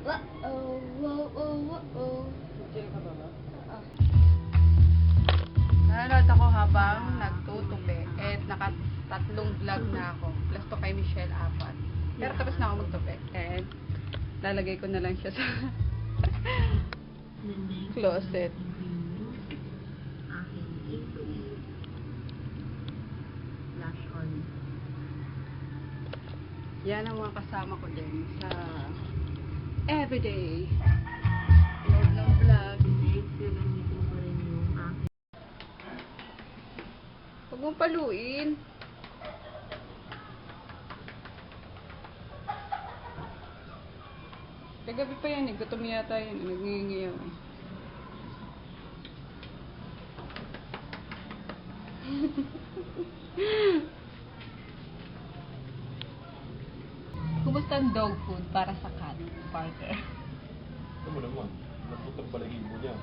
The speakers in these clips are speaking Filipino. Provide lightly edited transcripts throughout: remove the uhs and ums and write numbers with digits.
Uh-oh, whoa. Chill ka ba ba? Nanonood ako habang nagtutupi. Eh, nakatatlong vlog na ako. Plus to kay Michelle, 4. Pero tapos na ako magtupi. And lalagay ko na lang siya sa closet. Flash on. Yan ang mga kasama ko din sa everyday load ng vlog. Gagamitin ko rin yung aking. Huwag mong paluin. Kagabi pa yan eh. Gutom yata yan. Nagingingiyaw eh. Kumusta ang dog food para sa cat, Parker? Ito mo naman. Naputang balahibo niya.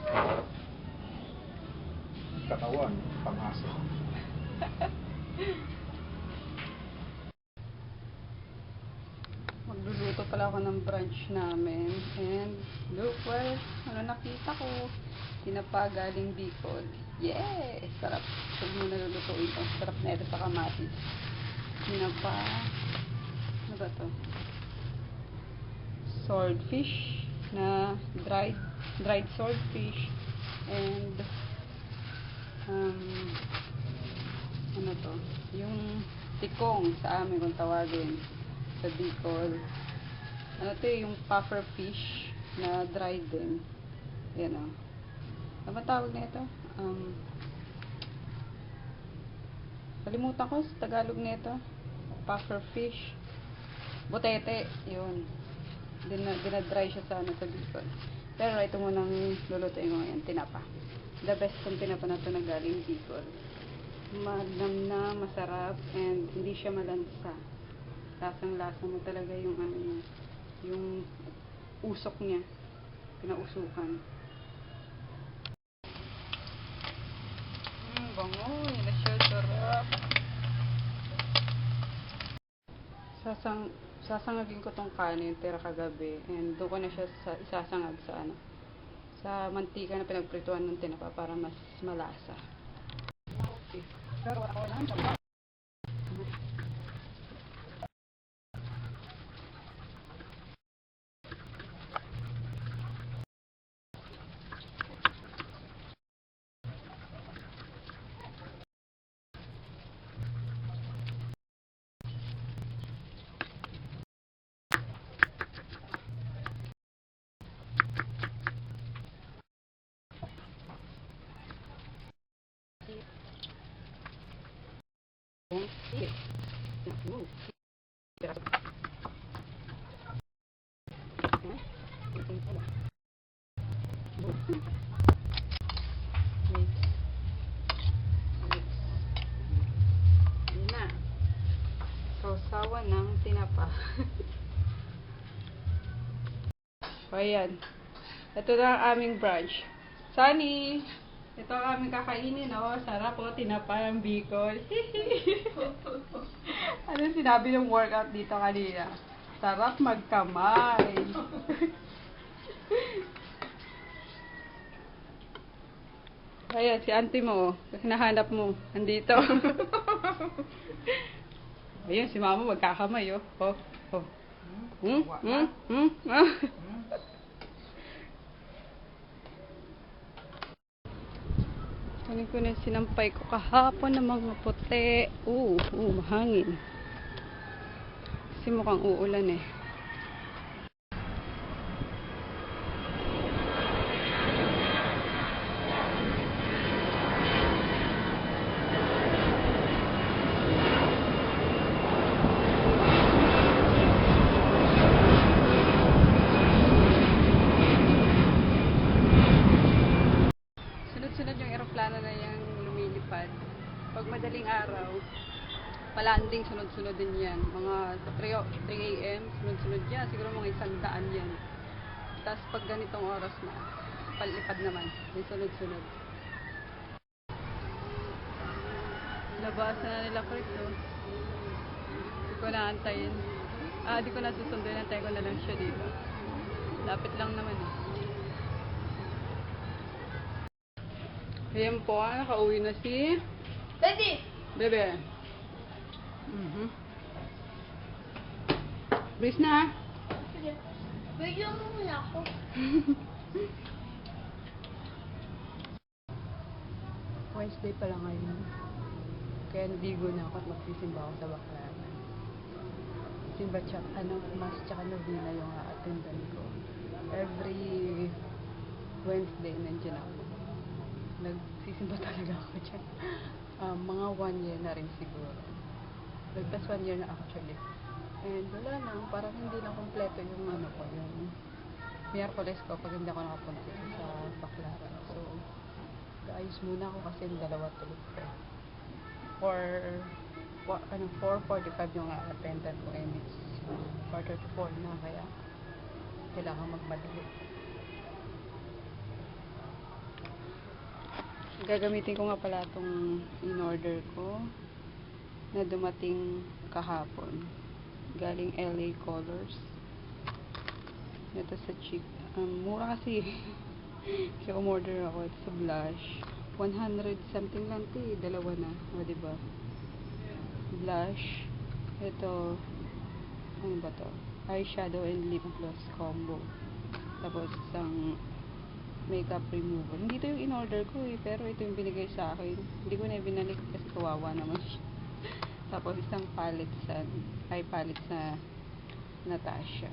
Katawan, pang-asa. Magluluto pala ako ng brunch namin. And look, well, ano nakita ko? Tinapa galing Bicol. Yes! Sarap. Huwag mo nalulutuin ito. Sarap na ito sa kamatis. Tinapa. Ano ba to? Swordfish na dried swordfish. And ano to? Yung tikong sa amin kung tawagin sa Bicol. Ano to yung puffer fish na dried din. Yan o. Ano ba tawag na ito? Kalimutan ko sa Tagalog na ito. Puffer fish. Butete. Yun. Dinadry siya sa ano sa Bicol. Pero ito munang lulutuin ko ngayon. Tinapa. The best kong tinapa na ito na galing Bicol. Magnam na, masarap, and hindi siya malansa. Lasang-lasa mo talaga yung ano niya, yung usok niya, pinausukan. Bango, yun na siya, sarap. Sasangagin ko tong kanin, tira kagabi, and doon ko na siya isasangag sa ano, sa mantika na pinagprituan ng tinapa para mas malasa. Okay. Pero ako lang, sausawan ng tinapa. O ayan. Ito na ang aming brunch. Sunny! Ito ang aming kakainin, oh. Sarap, oh. Tinapa ng Bicol. Ano sinabi ng workout dito kanina? Sarap magkamay. Ayan, si auntie mo, oh. Hinahanap mo. Andito. Ayun, si mama magkakamay, oh. Oh, oh. Kunin ko na sinampay ko kahapon ng mga puti. Mahangin. Kasi mukhang uulan eh. Sunod-sunod yung aeroplano na yung lumilipad. Pag madaling araw, palanding, sunod-sunod din yan. Mga 3 a.m., sunod-sunod yan. Siguro mga 100 yan. Tapos pag ganitong oras na, palipad naman. Yung sunod-sunod. Labasan na nila Chris, oh. Hindi ko na antayin. Di ko na susunduin. Antayin ko na lang siya dito. Lapit lang naman eh. Ayan po, nakauwi na si Daddy! Bebe. Bis na. Sige. Bigyan mo muna ako. Wednesday pa lang ngayon. Kaya naligo na ako at magsisimba ako sa Baclaran. Simba mas tsaka novena yung attendan ko. Every Wednesday nandiyan ako. Nagsisimba talaga ako dyan. Mga 1 year na rin siguro. Nagpas 1 year na actually. And wala lang, parang hindi na kompleto yung yung Miyerkules ko pag hindi ako nakapunta sa Baclaran. So, ayos muna ako kasi yung dalawa tulog ko. 4:45 yung attendant ko and it's 3:45 na kaya kailangan magmadali. Gagamitin ko nga pala itong in-order ko na dumating kahapon. Galing LA Colors. Ito sa cheap. Mura kasi. Kaya umorder ako. Ito sa blush. 100 something lang ito eh. Dalawa na. O diba? Blush. Ito. Ano ba to? Eyeshadow and lip gloss combo. Tapos isang makeup remover. Hindi ito yung in-order ko eh. Pero ito yung binigay sa akin. Hindi ko na binalik kasi kawawa naman siya. Tapos isang palette sa palette sa Natasha.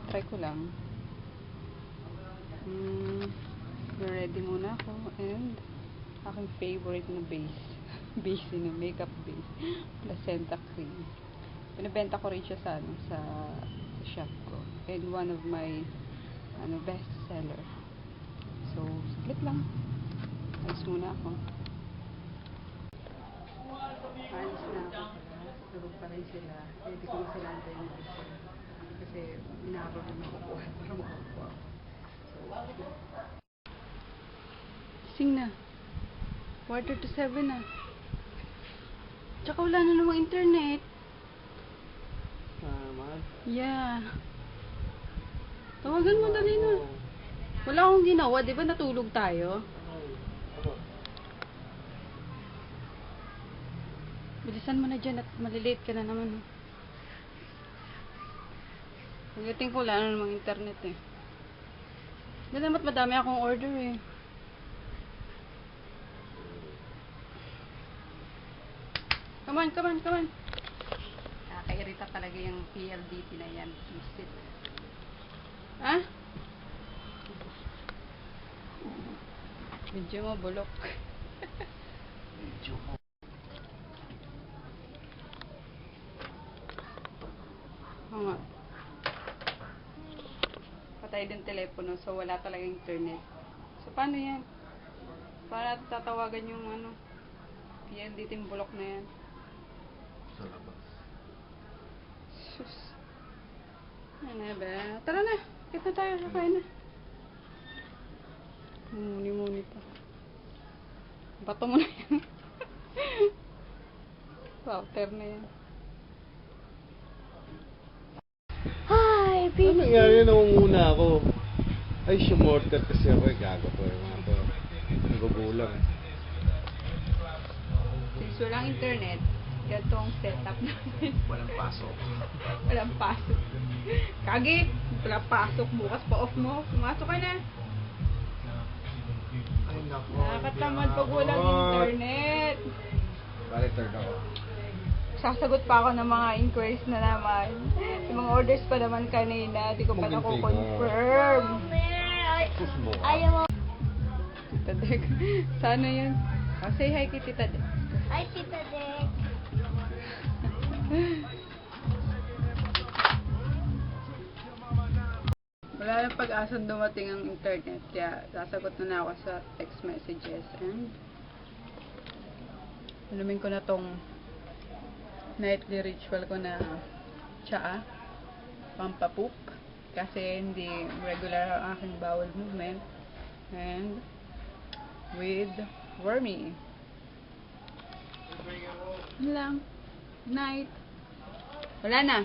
Try ko lang. Ready muna ako and aking favorite na base. Base na makeup base. Placenta cream. Pinabenta ko rin siya sa shop ko. And one of my best seller. So, split lang. Ayos muna ako. Alis na ako. Tulog pa rin sila. Hindi ko sila antayin na isa. Kasi inaabang na makukuha para makakuha. So, sing na. 6:45 na. Tsaka wala na namang internet. Mahal? Yeah. Tawagan mo dali na. Wala akong ginawa. Di ba natulog tayo? Bilisan mo na dyan at malilate ka na naman. Pagdating ko wala na namang internet eh. Dahil naman madami akong order eh. Come on. Nakakairita talaga yung PLDT na yan. Visit. Ha? Medyo mo bulok. Medyo mo. Oo nga. Patay din telepono so wala talaga internet. So paano yan? Para tatawagan yung PLDT yung bulok na yan. Sa labas. Sus. Ano ba? Tara na. Kita tayo. Kakain na. Muni pa. Bato mo na yan. Router na yan. Hi, Ano baby. nangyari? Nangunguna ako. Ay, sumorter kasi ako eh. Gago to eh. Mga to. Nagugulang eh. Since walang internet, ganito ang setup namin. Walang pasok. Walang pasok. Kagi, walang pasok. Bukas pa off mo. Pumasok ka na. Ay, nako. Nakakatamad pag walang internet. Bali, turn ako. Sasagot pa ako ng mga inquiries na naman. Yung mga orders pa naman kanina. Di ko pa nako-confirm. Sus mo. Ayaw mo. Tita Dek. Sana yun. Oh, say hi kay Tita Dek. Ay, Tita Dek. Wala nang pag-asang dumating ang internet. Kaya sasagot na ako sa text messages. And alumin ko na tong nightly ritual ko na tsaa. Pampapoop. Kasi hindi regular ang aking bowel movement. And with wormy. Yun lang. Night. Wala na.